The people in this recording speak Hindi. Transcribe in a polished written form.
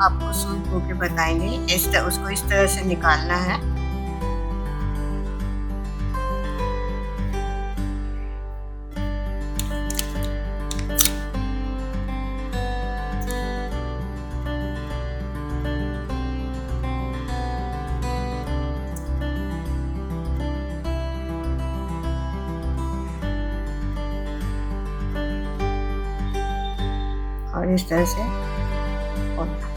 आपको सूट होके बताएंगे। उसको इस तरह से निकालना है। और इस तरह से होता है।